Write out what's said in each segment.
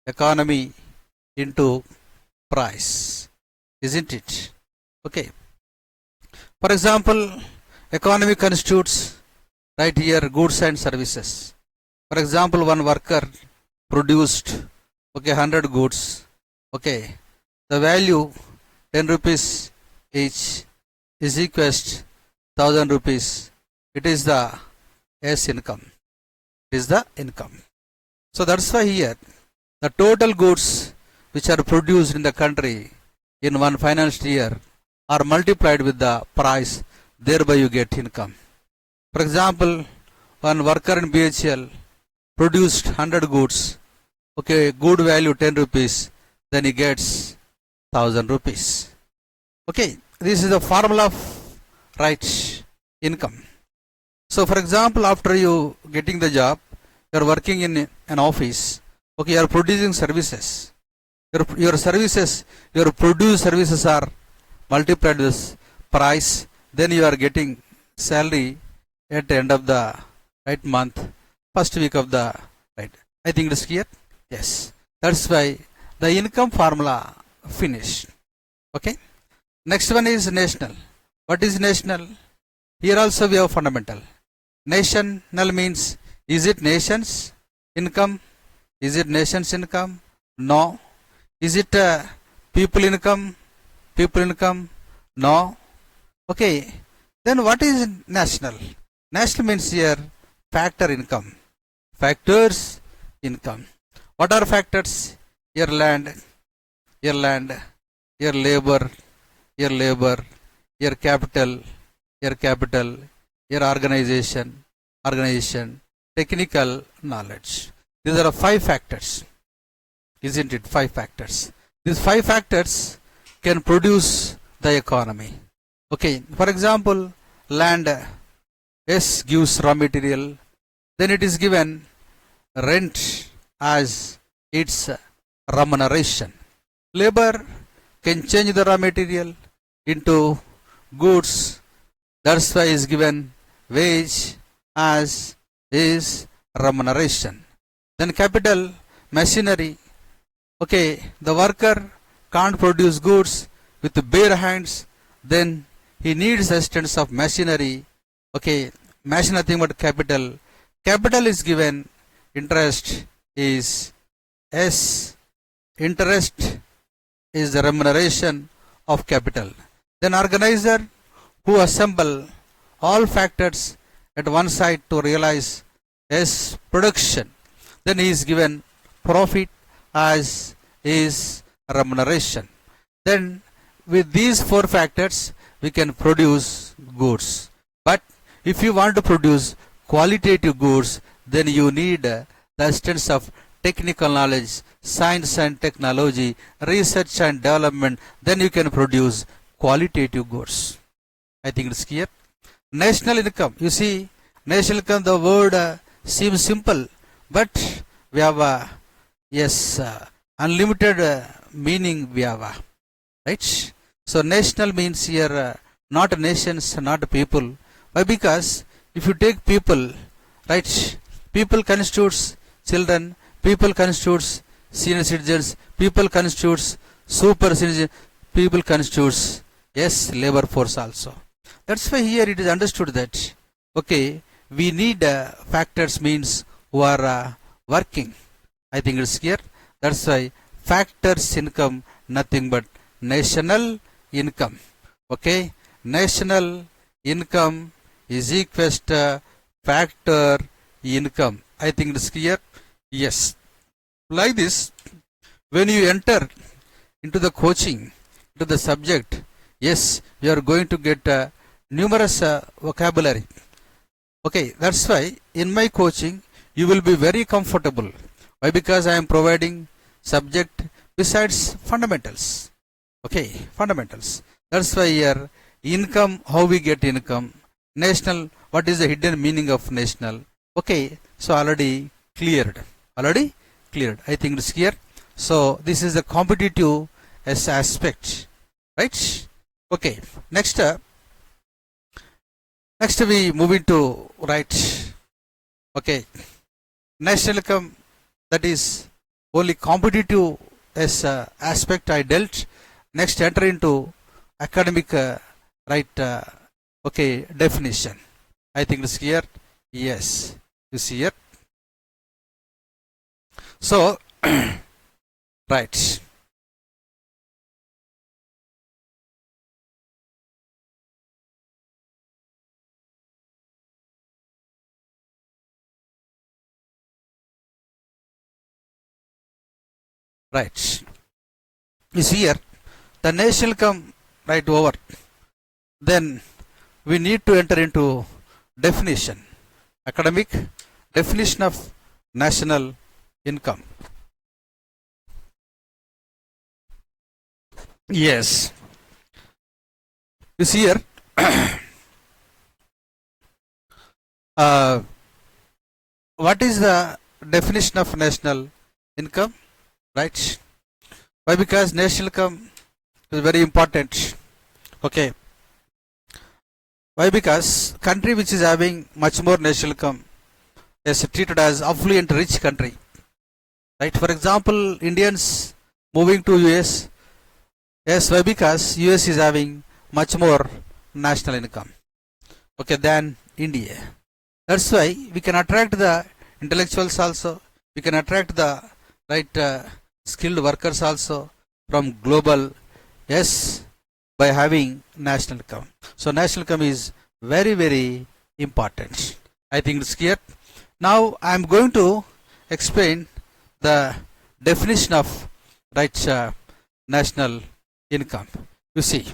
economy into price, isn't it? Okay. For example, economy constitutes right here goods and services. For example, one worker produced 100 goods. Okay, the value 10 rupees each is equals 1000 rupees. It is the S income. It is the income. So that's why here the total goods which are produced in the country in one financial year are multiplied with the price, thereby you get income. For example, one worker in BHL produced 100 goods. Okay, good value 10 rupees, then he gets 1000 rupees. Okay, this is the formula of right income. So for example, after you getting the job, you are working in an office. Okay, you are producing services. Your services, your produced services are multiplied with price, then you are getting salary at the end of the right month, first week of the right. I think it is clear. Yes, that's why the income formula finished. Okay, next one is national. What is national? Here also we have fundamental. National means, is it nation's income? Is it nation's income? No. Is it people income? People income? No. Okay, then what is national? National means here factor income. Factors income. What are factors? Your land, your labor, your capital, your organization, technical knowledge. These are 5 factors. Isn't it? 5 factors. These 5 factors can produce the economy. Okay, for example, land, S gives raw material, then it is given rent as its remuneration. Labor can change the raw material into goods, that's why is given wage as is remuneration. Then capital, machinery. Okay, the worker can't produce goods with bare hands, then he needs assistance of machinery. Okay, machine nothing but capital. Capital is given, interest is S. Interest is the remuneration of capital. Then organizer who assemble all factors at one side to realize S production. Then he is given profit as is remuneration. Then with these 4 factors we can produce goods. But if you want to produce qualitative goods, then you need the assistance of technical knowledge, science and technology, research and development, then you can produce qualitative goods. I think it's clear. National income. You see, national income, the word seems simple, but we have unlimited meaning we have. Right? So national means here not nations, not people. Why? Because if you take people, right, people constitutes children, people constitutes senior citizens, people constitutes super citizens, people constitutes, yes, labor force also. That's why here it is understood that, okay, we need factors means who are working. I think it's clear. That's why factors income nothing but national income. Okay, national income is equals to factor income. I think it's clear. Yes. Like this, when you enter into the coaching, into the subject, yes, you are going to get numerous vocabulary. Okay, that's why in my coaching you will be very comfortable. Why? Because I am providing subject besides fundamentals. Okay, fundamentals. That's why here income, how we get income, national, what is the hidden meaning of national. Okay, so already cleared. I think it's clear. So this is the competitive aspect, right? Okay, next we move into right. Okay, national income, that is only competitive as aspect I dealt. Next, enter into academic right okay definition. I think it's here. Yes, you see here. So right. Right. You see here, the national come right over. Then we need to enter into definition. Academic definition of national income. Yes. You see here, what is the definition of national income? Right? Why? Because national income is very important. Okay. Why? Because country which is having much more national income is treated as affluent rich country. Right? For example, Indians moving to US. Yes, why? Because US is having much more national income, okay, than India. That's why we can attract the intellectuals also. We can attract the right skilled workers also from global. Yes, by having national income. So national income is very, very important. I think it's clear. Now I am going to explain the definition of right national income. You see,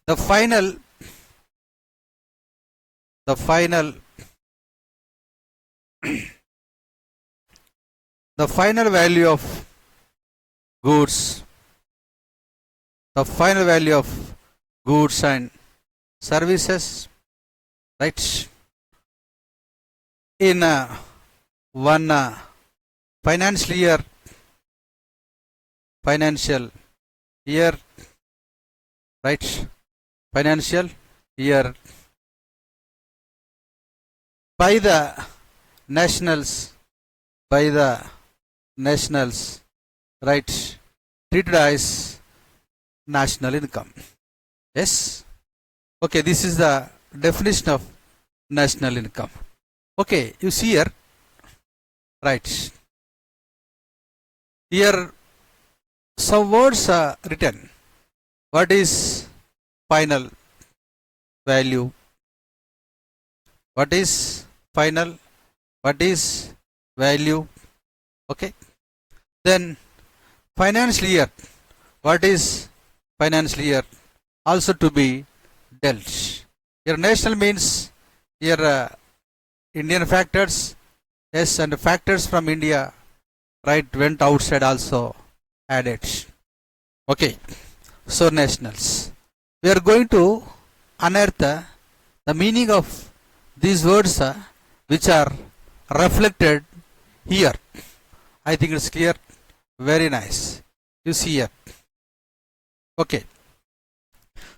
the final the final value of goods, the final value of goods and services, right, in one financial year, right, financial year, by the nationals, right, treated as national income. Yes. Okay, this is the definition of national income. Okay, you see here, right, here some words are written. What is final value? What is final? What is value? Okay. Then financial year. What is financial year? Also to be dealt. Here national means here Indian factors. Yes, and factors from India, right, went outside also added. Okay. So nationals. We are going to unearth the meaning of these words which are reflected here. I think it's clear. Very nice. You see here. Okay.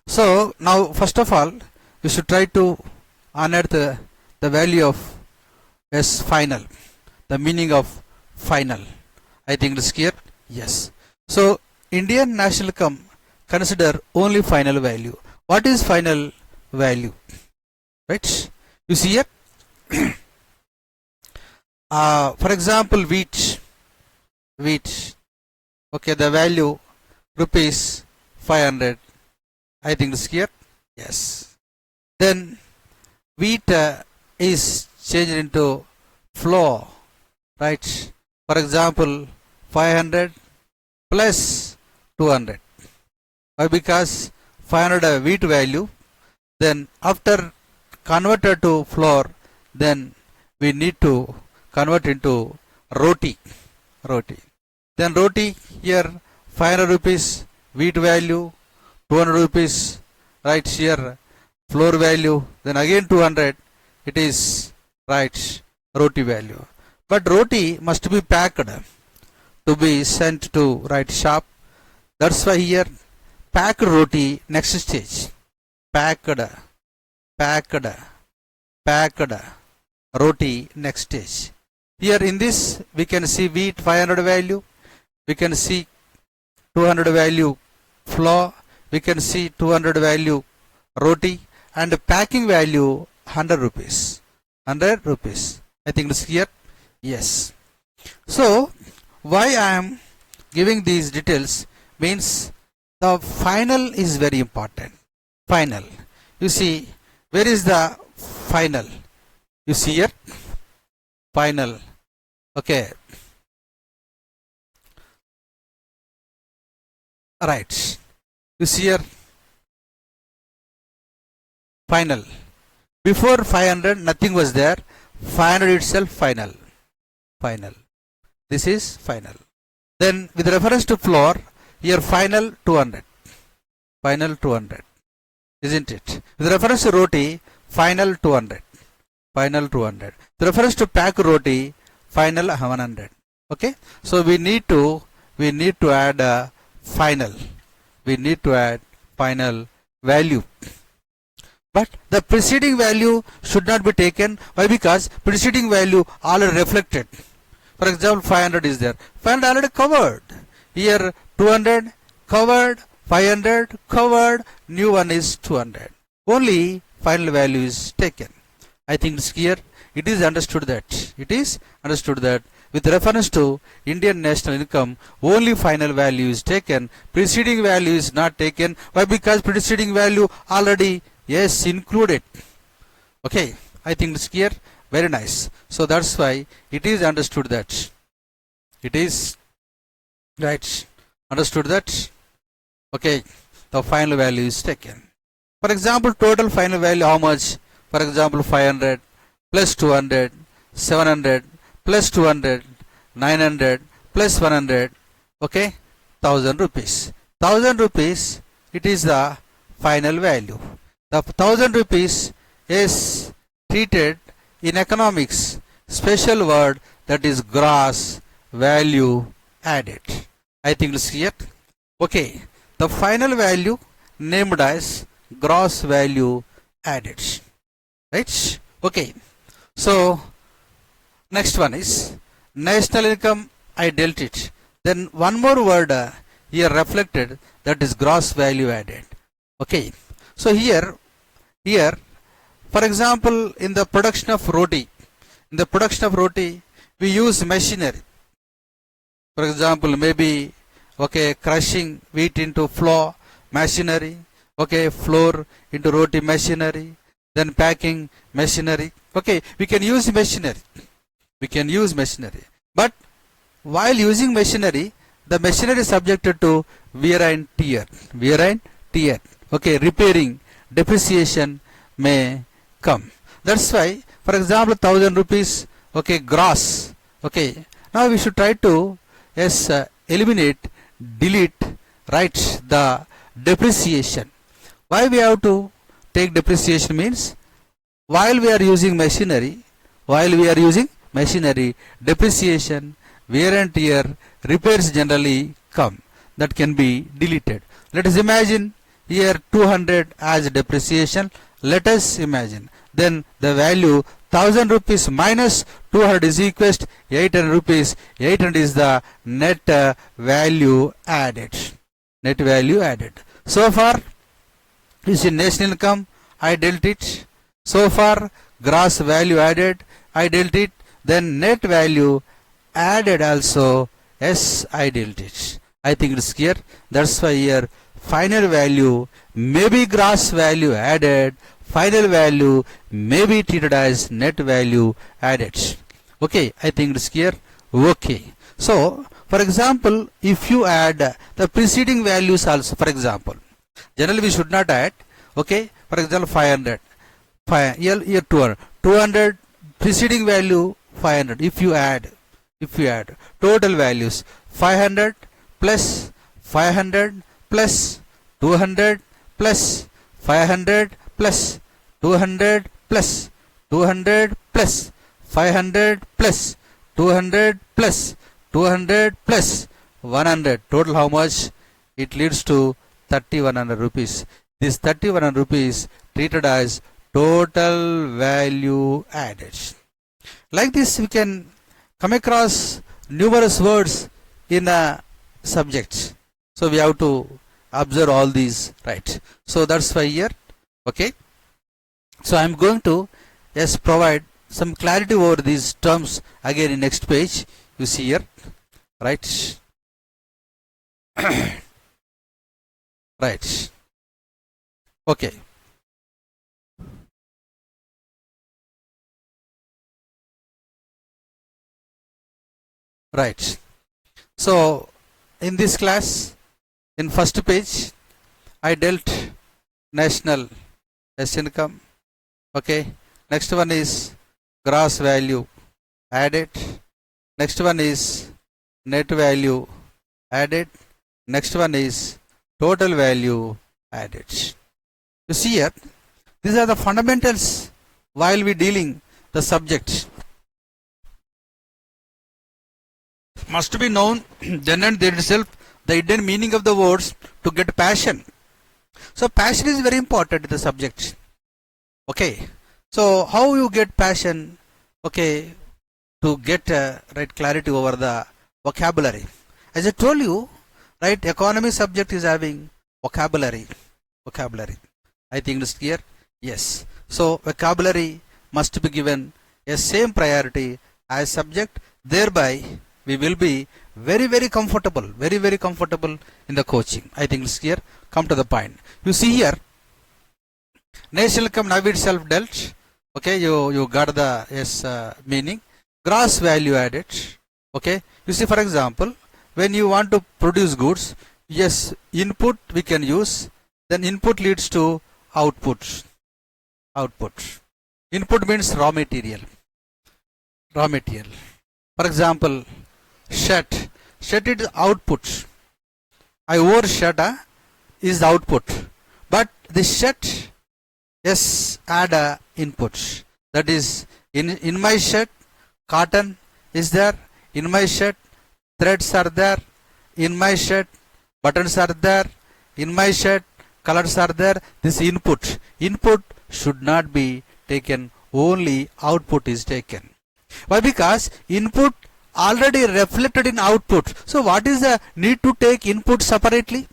So now first of all we should try to unearth the value of yes final. The meaning of final. I think it's clear. Yes. So Indian national income consider only final value. What is final value? Right? You see here. For example, wheat. Okay, the value rupees 500. I think it's here. Yes. Then wheat is changed into flour. Right? For example, 500 plus 200. Why? Because 500 wheat value. Then after converted to flour, then we need to convert into roti. Then roti here 500 rupees wheat value, 200 rupees right here flour value, then again 200 it is right roti value. But roti must be packed to be sent to right shop. That's why here packed roti next stage. Packed roti next stage. Here in this we can see wheat 500 value, we can see 200 value flour, we can see 200 value roti, and packing value 100 rupees. 100 rupees. I think it's here. Yes. So why I am giving these details means the final is very important. Final. You see, where is the final? You see here? Final. Okay. Right. You see here? Final. Before 500, nothing was there. 500 itself final. Final. This is final. Then with reference to floor, here final 200. Final 200. Isn't it? With reference to roti, final 200. Final 200. With reference to pack roti, final 100. Okay. So we need to add a final. We need to add final value. But the preceding value should not be taken. Why? Because preceding value already reflected. For example, 500 is there. 500 already covered. Here 200 covered, 500 covered, new one is 200. Only final value is taken. I think it's clear. It is understood that with reference to Indian national income, only final value is taken. Preceding value is not taken. Why? Because preceding value already included. Okay, I think it's clear. Very nice. So that's why it is understood that. It is right. Understood that. Okay, the final value is taken. For example, total final value how much? For example, 500 plus 200, 700 plus 200, 900 plus 100. Okay, 1000 rupees. 1000 rupees. It is the final value. The 1000 rupees is treated in economics special word, that is gross value added. I think it's clear. Okay, the final value named as gross value added. Right? Okay. So next one is national income. I dealt it. Then one more word here reflected, that is gross value added. Okay. So here, for example, in the production of roti, we use machinery. For example, maybe crushing wheat into flour, machinery. Flour into roti, machinery. Then packing, machinery. We can use machinery. But while using machinery, the machinery is subjected to wear and tear. Repairing, depreciation may come. That's why, for example, 1000 rupees, gross. Now we should try to eliminate, delete, write the depreciation. Why we have to take depreciation means, while we are using machinery, depreciation, wear and tear, repairs generally come. That can be deleted. Let us imagine here 200 as depreciation. Let us imagine. Then the value 1000 rupees minus 200 is equal to 800 rupees. 800 is the net value added. So far, you see national income, I dealt it. So far, gross value added, I dealt it. Then net value added also, yes, I dealt it. I think it's clear. That's why here final value may be gross value added, final value may be treated as net value added. Okay, I think it's clear. Okay. So, for example, if you add the preceding values also, for example, generally we should not add. Okay, for example, 500. Here 200 preceding value 500. If you add total values 500 plus 500 plus 200 plus 500 plus 200 plus 200 plus 500 plus 200 plus 200 plus 100. Total how much? It leads to 3100 rupees. This 3100 rupees treated as total value added. Like this we can come across numerous words in a subject. So we have to observe all these, right? So that's why here, okay. So I am going to just provide some clarity over these terms again in next page. You see here, right? Right. Okay. Right. So in this class, in first page, I dealt national S income. Okay. Next one is gross value added. Next one is net value added. Next one is total value added. You see here, these are the fundamentals while we dealing the subject. Must be known then and there itself the hidden meaning of the words to get passion. So passion is very important in the subject. Okay. So how you get passion? Okay, to get right clarity over the vocabulary. As I told you, right, economy subject is having vocabulary. I think it's clear. Yes. So vocabulary must be given a same priority as subject. Thereby we will be very comfortable in the coaching. I think it's clear. Come to the point. You see here, national income now itself dealt. Okay, you got the meaning. Gross value added. Okay, you see, for example, when you want to produce goods, yes, input we can use. Then input leads to output. Input means raw material. For example, shirt is output. I wore shirt is the output, but the shirt, yes, add a input. That is, in my shirt, cotton is there. In my shirt, threads are there. In my shirt, buttons are there. In my shirt, colors are there. This input should not be taken. Only output is taken. Why? Because input already reflected in output. So what is the need to take input separately?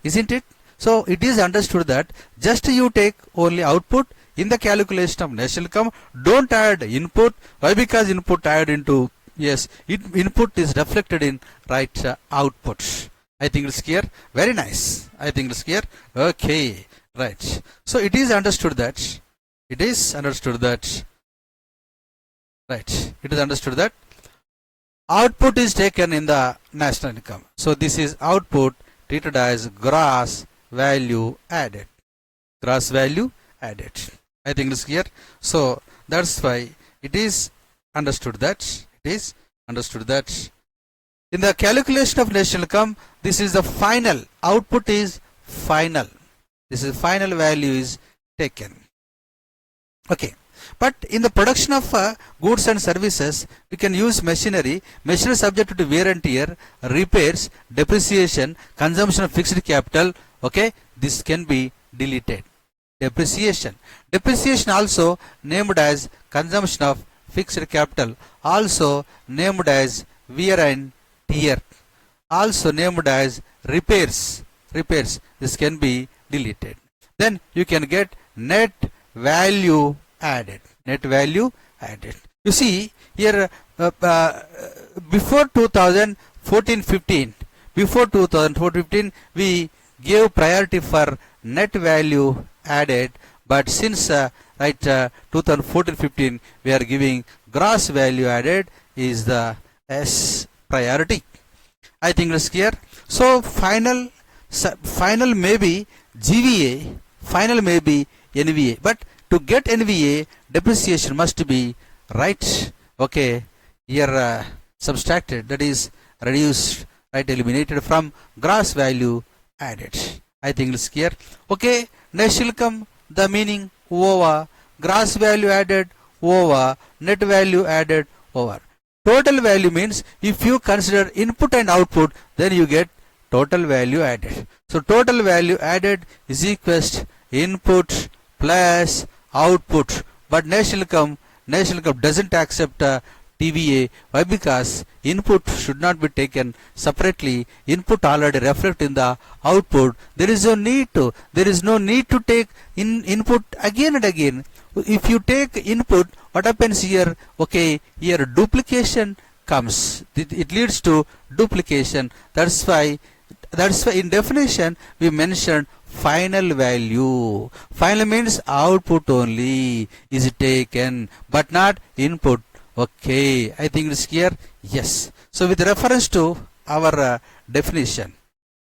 Isn't it? So it is understood that just you take only output in the calculation of national income. Don't add input. Why? Because input add into, yes, input is reflected in right output. I think it's clear. Very nice. I think it's clear. Okay. Right. So it is understood that. Right. It is understood that output is taken in the national income. So this is output treated as gross value added. I think it's clear. So that's why it is understood that. In the calculation of national income, this is the final. Output is final. This is final value is taken. Okay. But in the production of goods and services, we can use machinery. Machinery subject to wear and tear, repairs, depreciation, consumption of fixed capital. Okay, this can be deleted. Depreciation also named as consumption of fixed capital, also named as wear and tear, also named as repairs. This can be deleted. Then you can get net value added. You see here, before 2014-15, we gave priority for net value added, but since 2014-15 we are giving gross value added is the S priority. I think it's clear. So final may be GVA, final may be NVA, but to get NVA, depreciation must be right. Okay, here subtracted, that is reduced, right, eliminated from gross value added. I think it's clear. Okay, national income, the meaning over gross value added over net value added over. Total value means if you consider input and output, then you get total value added. So total value added is equals to input plus output. But national income doesn't accept TVA. Why? Because input should not be taken separately. Input already reflect in the output. There is no need to take input again and again. If you take input, what happens here? Okay, here duplication comes. It leads to duplication. That's why in definition we mentioned final value. Final means output only is taken, but not input. Okay, I think it's clear. Yes. So with reference to our definition,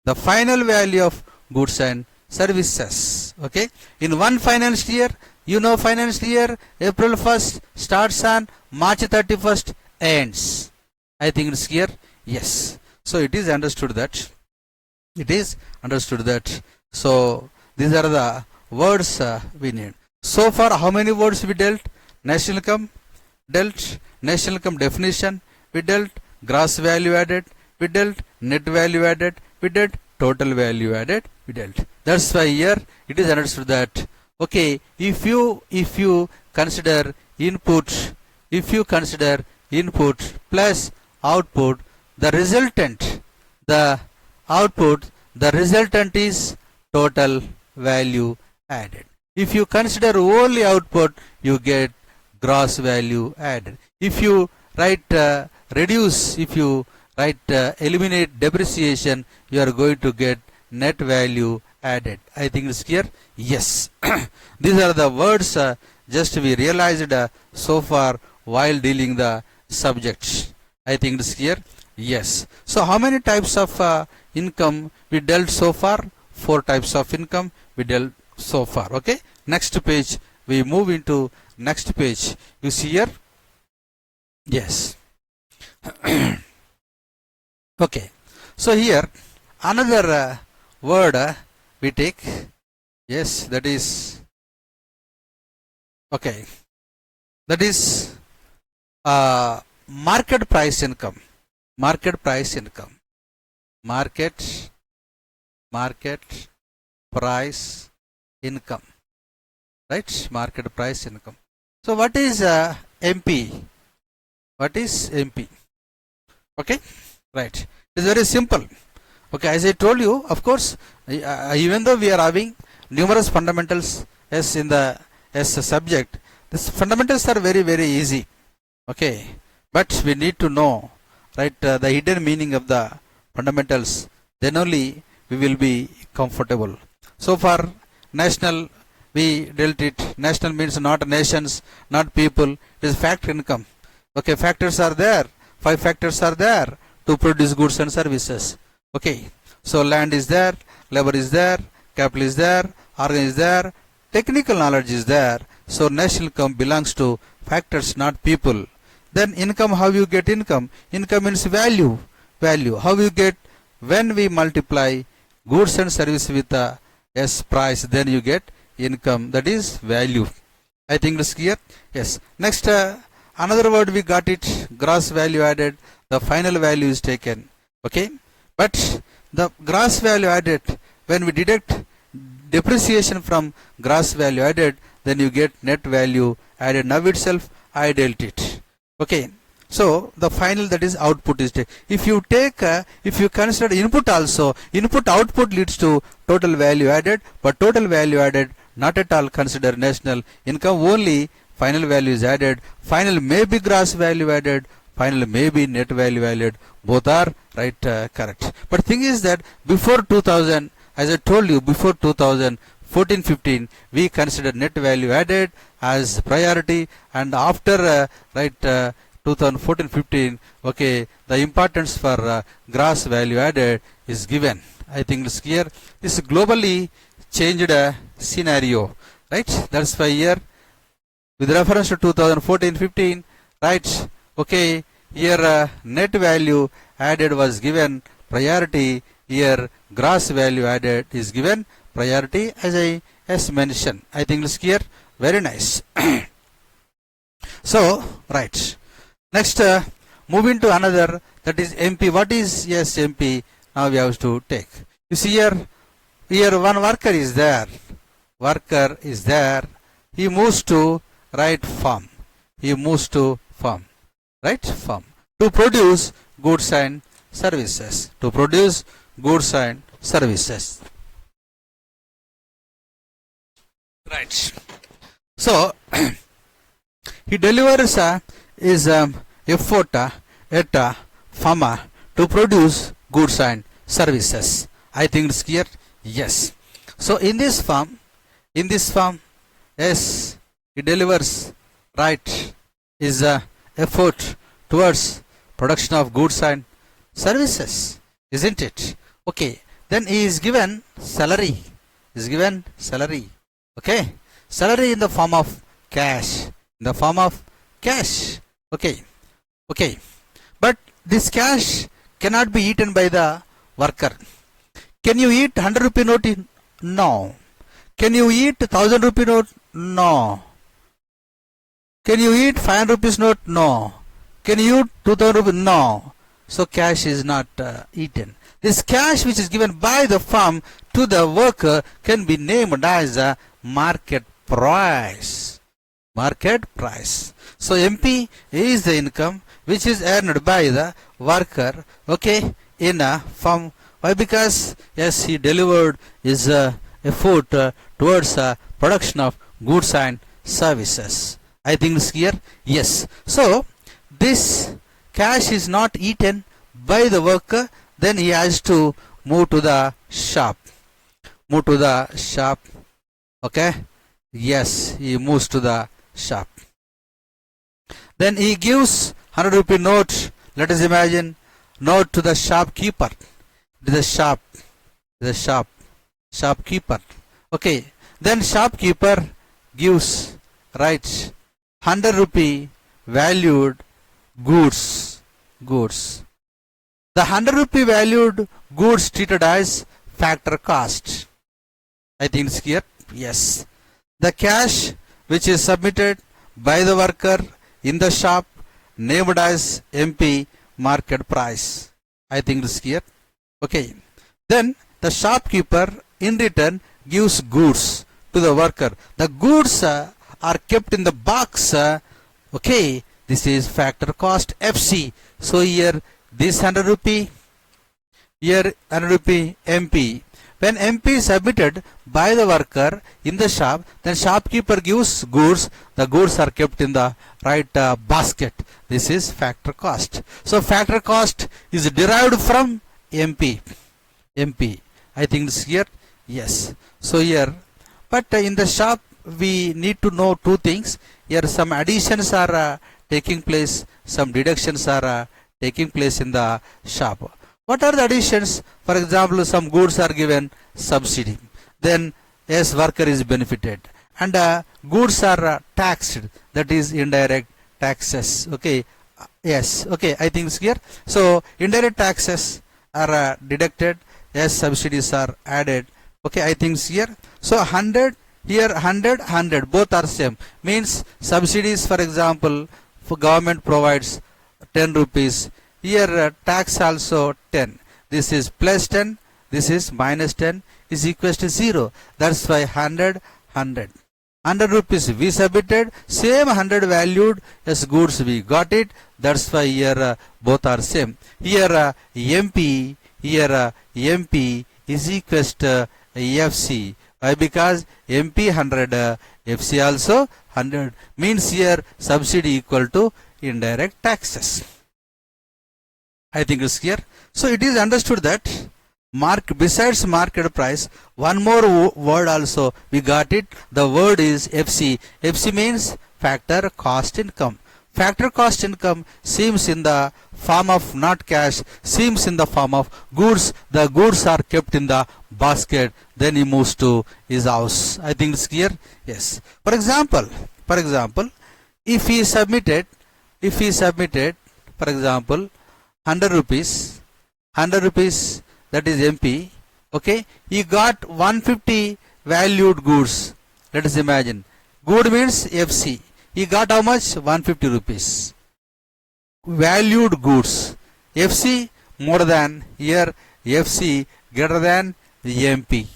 the final value of goods and services. Okay, in one financial year, financial year April 1st starts on March 31st ends. I think it's clear. Yes. So it is understood that. So these are the words we need. So far, how many words we dealt? National income dealt, national income definition we dealt, gross value added we dealt, net value added we dealt, total value added we dealt. That's why here it is understood that, okay, if you consider input plus output, the resultant is total value added. If you consider only output, you get gross value added. If you eliminate depreciation, you are going to get net value added. I think it's clear. Yes. These are the words just we realized so far while dealing the subjects. I think it's clear. Yes. So how many types of income we dealt so far? 4 types of income we dealt so far. Okay. Next page, we move into next page. You see here. Yes. Okay. So here another word we take. Yes, that is okay. That is market price income. Market price income. Market price income. Right? Market price income. So what is MP? What is MP? Okay. Right. It is very simple. Okay. As I told you, of course, even though we are having numerous fundamentals as in the subject, these fundamentals are very, very easy. Okay. But we need to know, right, the hidden meaning of the fundamentals. Then only we will be comfortable. So far, national, we dealt it. National means not nations, not people. It is factor income. Okay, factors are there. 5 factors are there to produce goods and services. Okay, so land is there, labor is there, capital is there, organ is there, technical knowledge is there. So national income belongs to factors, not people. Then income, how you get income? Income means value. How you get? When we multiply goods and service with S price, then you get income. That is value. I think it's clear. Yes. Next, another word we got it. Gross value added. The final value is taken. Okay. But the gross value added, when we deduct depreciation from gross value added, then you get net value added. Now itself I dealt it. Okay. So the final, that is output, is taken. If you consider input also, input output leads to total value added, but total value added not at all consider national income, only final value is added. Final may be gross value added, final may be net value added. Both are right, correct. But thing is that before 2000, as I told you, before 2014-15, we consider net value added as priority, and after 2014-15, okay, the importance for gross value added is given. I think it's clear. This globally changed scenario, right? That's why here, with reference to 2014-15, right? Okay, here net value added was given priority. Here gross value added is given priority, as I mentioned. I think it's clear. Very nice. So, right. Next, moving to another, that is MP. What is MP? Now we have to take. You see here one worker is there. He moves to right farm. right? Firm. To produce goods and services. To produce goods and services. Right. So, he delivers his effort at firm to produce goods and services. I think it's clear. Yes. So in this firm, yes, he delivers right his effort towards production of goods and services, isn't it? Okay. Then he is given salary. Is given salary. Okay. Salary in the form of cash. In the form of cash. Okay. Okay. But this cash cannot be eaten by the worker. Can you eat 100 rupee note? No. Can you eat 1000 rupee note? No. Can you eat 500 rupees note? No. Can you eat 2000 rupees? No. So cash is not eaten. This cash which is given by the firm to the worker can be named as a market price. Market price. So MP is the income which is earned by the worker, okay, in a firm. Why? Because yes, he delivered his effort towards production of goods and services. I think it's clear. Yes. So this cash is not eaten by the worker. Then he has to move to the shop. Move to the shop. Okay. Yes, he moves to the shop. Then he gives 100 rupee note. Let us imagine note to the shopkeeper. To the shopkeeper. Okay. Then shopkeeper gives right 100 rupee valued goods. The 100 rupee valued goods treated as factor cost. I think it's clear. Yes. The cash which is submitted by the worker in the shop named as MP market price. I think it's clear. Okay. Then the shopkeeper in return gives goods to the worker. The goods are kept in the box. Okay. This is factor cost FC. So here this 100 rupee, here 100 rupee MP. When MP is submitted by the worker in the shop, then shopkeeper gives goods. The goods are kept in the right basket. This is factor cost. So factor cost is derived from MP. I think this here. Yes. So here, but in the shop we need to know two things. Here some additions are taking place, some deductions are taking place in the shop. What are the additions? For example, some goods are given subsidy. Then yes, worker is benefited. And goods are taxed. That is indirect taxes. Okay. Yes. Okay. I think it's clear. So indirect taxes are deducted. Yes, subsidies are added. Okay. I think it's clear. So 100 here, 100 both are same. Means subsidies, for example, for government provides 10 rupees. Here tax also 10. This is plus 10. This is minus 10 is equals to 0. That's why 100. 100 rupees we submitted. Same 100 valued as goods we got it. That's why here both are same. Here MP. Here MP is equals to FC. Why? Because MP 100, FC also 100. Means here subsidy equal to indirect taxes. I think it's clear. So it is understood that besides market price, one more word also we got it. The word is FC. FC means factor cost income. Factor cost income seems in the form of not cash, seems in the form of goods. The goods are kept in the basket. Then he moves to his house. I think it's clear. Yes. For example, if he submitted, for example, 100 rupees, that is MP. Okay. He got 150 valued goods. Let us imagine. Good means FC. He got how much? 150 rupees. Valued goods. FC more than, here FC greater than MP.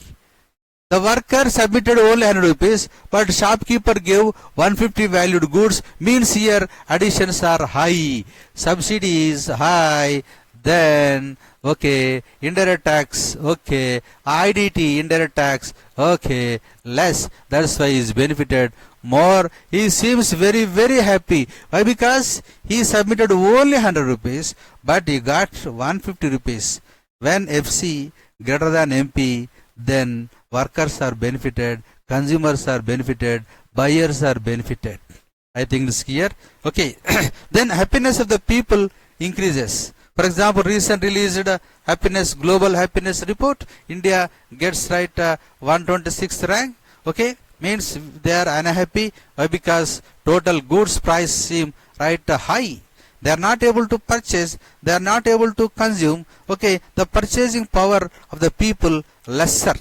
The worker submitted only 100 rupees, but shopkeeper gave 150 valued goods, means here additions are high, subsidy is high, then okay, indirect tax, okay, IDT, indirect tax, okay, less, that's why he is benefited more. He seems very, very happy. Why? Because he submitted only 100 rupees, but he got 150 rupees. When FC greater than MP, then workers are benefited, consumers are benefited, buyers are benefited. I think this clear. Okay. Then happiness of the people increases. For example, recent released happiness, global happiness report, India gets right 126th rank. Okay, means they are unhappy. Why? Because total goods price seem right high. They are not able to purchase, they are not able to consume. Okay, the purchasing power of the people lesser.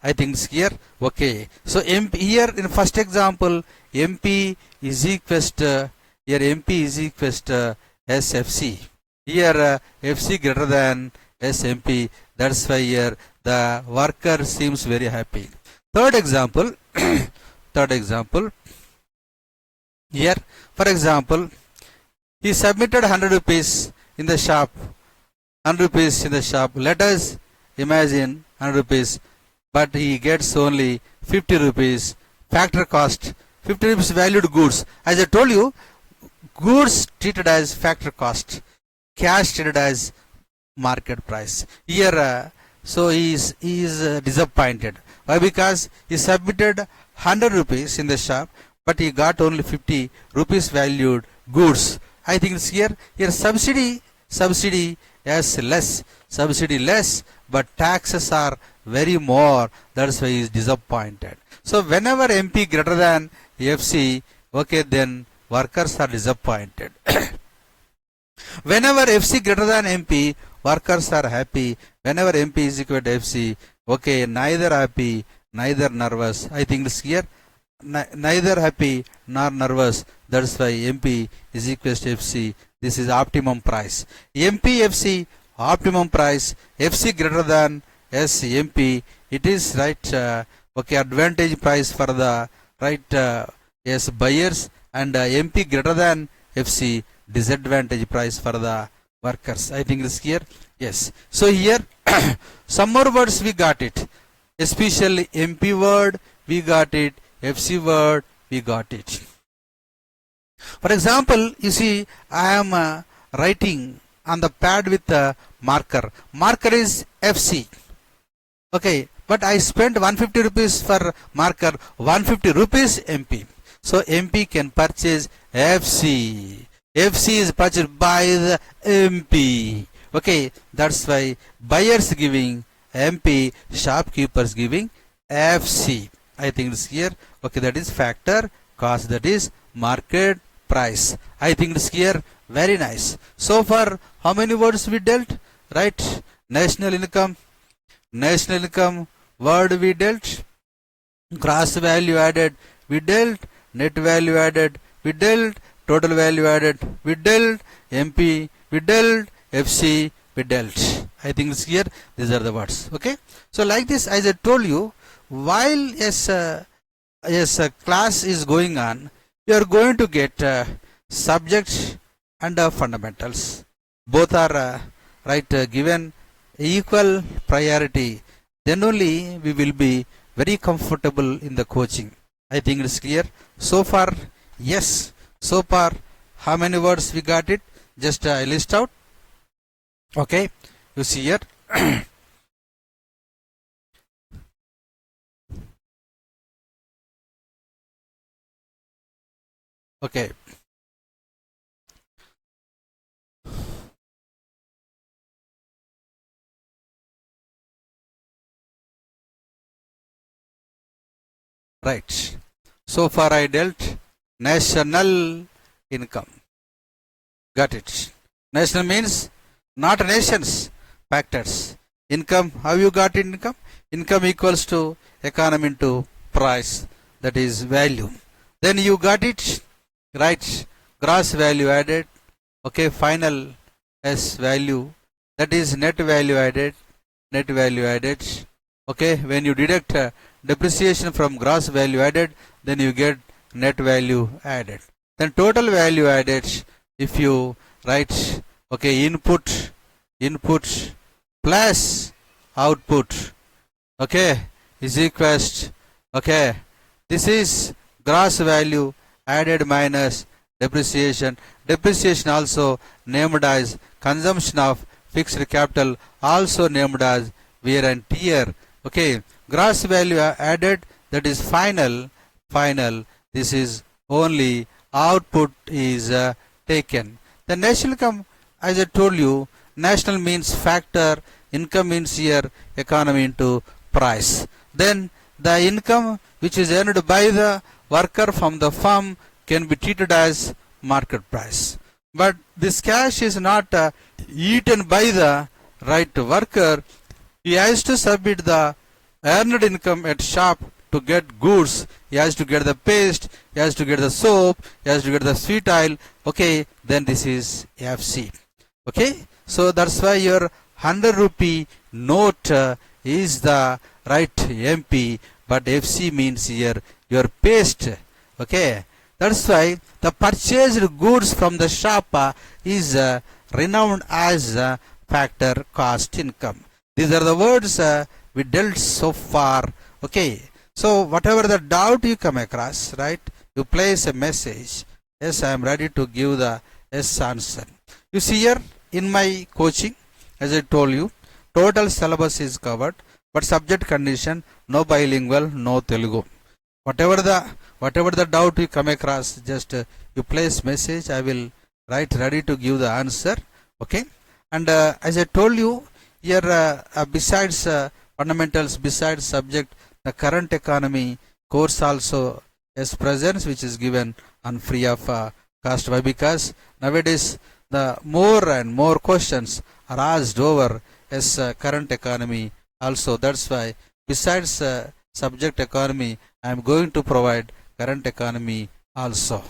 I think it's here. Okay, so MP, here in first example, MP is equals to, here MP is equals to SFC. Here FC greater than SMP. That's why here the worker seems very happy. Third example, third example. Here, for example, he submitted 100 rupees in the shop. 100 rupees in the shop. Let us imagine 100 rupees, but he gets only 50 rupees. Factor cost, 50 rupees valued goods. As I told you, goods treated as factor cost, cash treated as market price. Here, so he is disappointed. Why? Because he submitted 100 rupees in the shop, but he got only 50 rupees valued goods. I think it's here. Here subsidy is less, subsidy less, but taxes are very more. That's why he is disappointed. So whenever MP greater than FC, okay, then workers are disappointed. Whenever FC greater than MP, workers are happy. Whenever MP is equal to FC, okay, neither happy, neither nervous. I think it's here. Neither happy nor nervous. That's why MP is equal to FC. This is optimum price. MP FC optimum price. FC greater than SMP. It is right. Okay, advantage price for the right yes buyers, and MP greater than FC disadvantage price for the workers. I think this here. Yes. So here some more words we got it. Especially MP word we got it. FC word we got it. For example, you see, I am writing on the pad with a marker. Marker is FC. Okay, but I spent 150 rupees for marker, 150 rupees MP. So MP can purchase FC. FC is purchased by the MP. Okay, that's why buyers giving MP, shopkeepers giving FC. I think it's here. Okay, that is factor cost, that is market price. I think it's here. Very nice. So far, how many words we dealt? Right? National income word we dealt. Gross value added we dealt. Net value added we dealt. Total value added we dealt. MP we dealt. FC we dealt. I think it's here. These are the words. Okay. So like this, as I told you, while a class is going on, you are going to get subject and fundamentals. Both are given equal priority. Then only we will be very comfortable in the coaching. I think it's clear. So far, yes. So far, how many words we got it? Just I list out. Okay, you see here. Okay. Right. So far I dealt national income. Got it. National means not nations, factors. Income, how you got income? Income equals to economy into price, that is value. Then you got it. Right, gross value added, okay, final S value, that is net value added, okay, when you deduct depreciation from gross value added, then you get net value added. Then total value added, if you write, okay, input plus output, okay, is equals, okay, this is gross value added minus depreciation. Depreciation also named as consumption of fixed capital, also named as wear and tear. Okay, gross value added, that is final. This is only output is taken. The national income, as I told you, national means factor, income means here economy into price. Then the income which is earned by the worker from the firm can be treated as market price. But this cash is not eaten by the right worker. He has to submit the earned income at shop to get goods. He has to get the paste, he has to get the soap, he has to get the sweet oil. Okay, then this is FC. Okay, so that's why your 100 rupee note is the right MP, but FC means here your paste. Okay, that's why the purchased goods from the shop is renowned as factor cost income. These are the words we dealt so far. Okay, so whatever the doubt you come across, right, you place a message, yes, I am ready to give the yes answer. You see here in my coaching, as I told you, total syllabus is covered, but subject condition, no bilingual, no Telugu. Whatever the doubt you come across, just you place message, I will write ready to give the answer. Okay, and as I told you here, besides fundamentals, besides subject, the current economy course also is present, which is given on free of cost. Why? Because nowadays the more and more questions are asked over as current economy also. That's why besides subject economy, I am going to provide current economy also.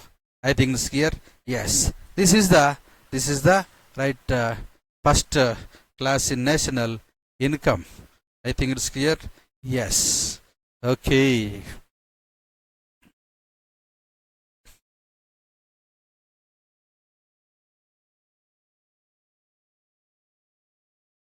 I think it's clear. Yes, this is the right first class in national income. I think it's clear. Yes. Okay.